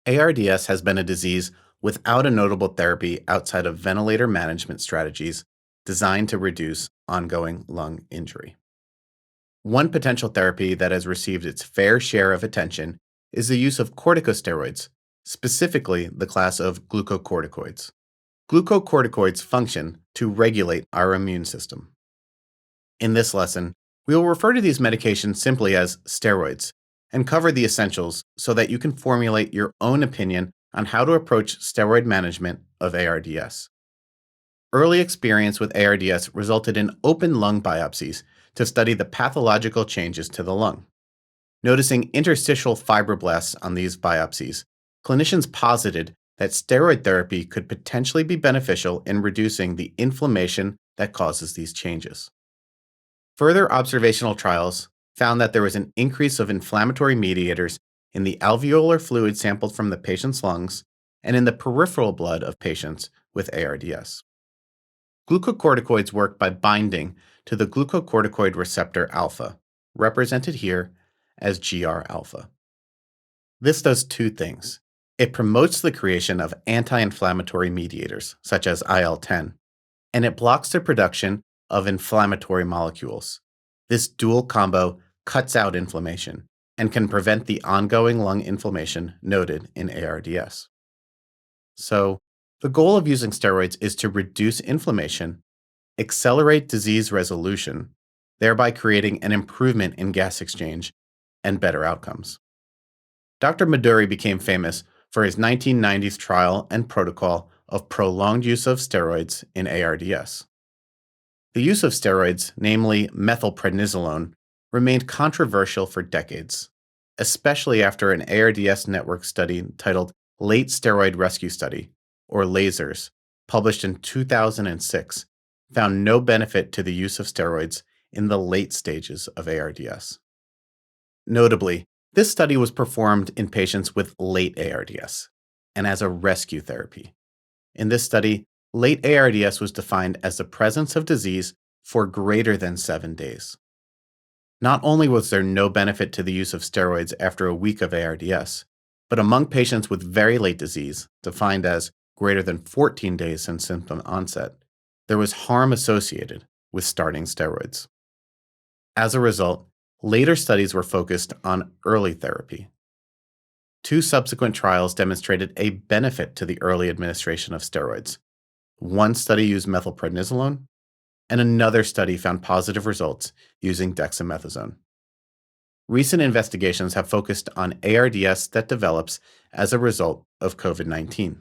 ARDS has been a disease without a notable therapy outside of ventilator management strategies designed to reduce ongoing lung injury. One potential therapy that has received its fair share of attention is the use of corticosteroids, specifically the class of glucocorticoids. Glucocorticoids function to regulate our immune system. In this lesson, we will refer to these medications simply as steroids and cover the essentials so that you can formulate your own opinion on how to approach steroid management of ARDS. Early experience with ARDS resulted in open lung biopsies to study the pathological changes to the lung. Noticing interstitial fibroblasts on these biopsies, clinicians posited that steroid therapy could potentially be beneficial in reducing the inflammation that causes these changes. Further observational trials found that there was an increase of inflammatory mediators in the alveolar fluid sampled from the patient's lungs and in the peripheral blood of patients with ARDS. Glucocorticoids work by binding to the glucocorticoid receptor alpha, represented here as GR alpha. This does two things. It promotes the creation of anti-inflammatory mediators, such as IL-10, and it blocks the production of inflammatory molecules. This dual combo cuts out inflammation and can prevent the ongoing lung inflammation noted in ARDS. So, the goal of using steroids is to reduce inflammation, accelerate disease resolution, thereby creating an improvement in gas exchange and better outcomes. Dr. Maduri became famous for his 1990s trial and protocol of prolonged use of steroids in ARDS. The use of steroids, namely methylprednisolone, remained controversial for decades, especially after an ARDS network study titled Late Steroid Rescue Study, or LaSRS, published in 2006, found no benefit to the use of steroids in the late stages of ARDS. Notably, this study was performed in patients with late ARDS and as a rescue therapy. In this study, late ARDS was defined as the presence of disease for greater than 7 days. Not only was there no benefit to the use of steroids after a week of ARDS, but among patients with very late disease, defined as greater than 14 days since symptom onset, there was harm associated with starting steroids. As a result, later studies were focused on early therapy. 2 subsequent trials demonstrated a benefit to the early administration of steroids. One study used methylprednisolone, and another study found positive results using dexamethasone. Recent investigations have focused on ARDS that develops as a result of COVID-19.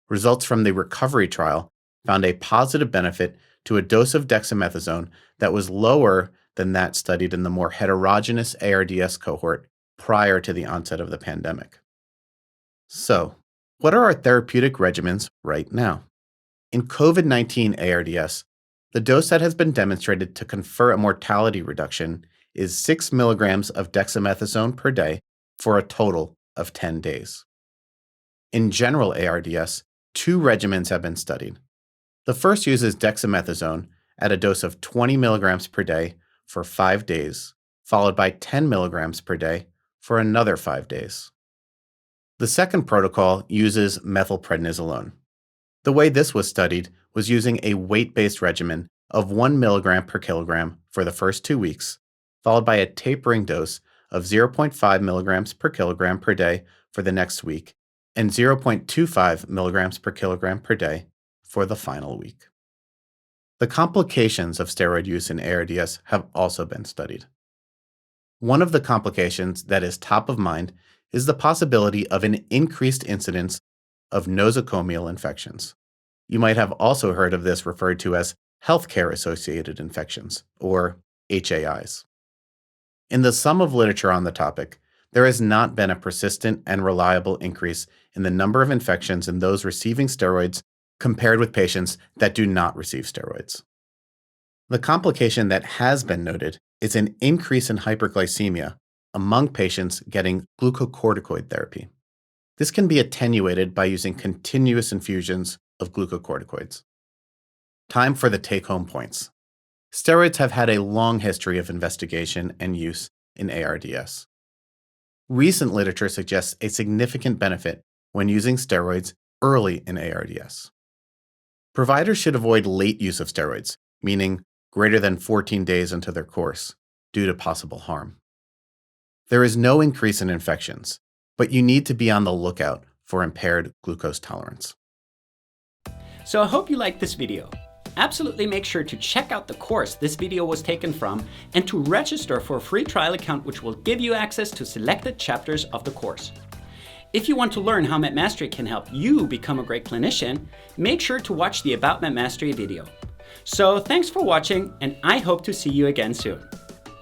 Results from the recovery trial found a positive benefit to a dose of dexamethasone that was lower than that studied in the more heterogeneous ARDS cohort prior to the onset of the pandemic. So, what are our therapeutic regimens right now? In COVID-19 ARDS, the dose that has been demonstrated to confer a mortality reduction is 6 milligrams of dexamethasone per day for a total of 10 days. In general ARDS, 2 regimens have been studied. The first uses dexamethasone at a dose of 20 milligrams per day for 5 days, followed by 10 milligrams per day for another 5 days. The second protocol uses methylprednisolone. The way this was studied was using a weight-based regimen of 1 milligram per kilogram for the first 2 weeks, followed by a tapering dose of 0.5 milligrams per kilogram per day for the next week, and 0.25 milligrams per kilogram per day for the final week. The complications of steroid use in ARDS have also been studied. One of the complications that is top of mind is the possibility of an increased incidence of nosocomial infections. You might have also heard of this referred to as healthcare-associated infections, or HAIs. In the sum of literature on the topic, there has not been a persistent and reliable increase in the number of infections in those receiving steroids compared with patients that do not receive steroids. The complication that has been noted is an increase in hyperglycemia among patients getting glucocorticoid therapy. This can be attenuated by using continuous infusions of glucocorticoids. Time for the take-home points. Steroids have had a long history of investigation and use in ARDS. Recent literature suggests a significant benefit when using steroids early in ARDS. Providers should avoid late use of steroids, meaning greater than 14 days into their course, due to possible harm. There is no increase in infections, but you need to be on the lookout for impaired glucose tolerance. So I hope you liked this video. Absolutely make sure to check out the course this video was taken from and to register for a free trial account which will give you access to selected chapters of the course. If you want to learn how MedMastery can help you become a great clinician, make sure to watch the About MedMastery video. So thanks for watching, and I hope to see you again soon.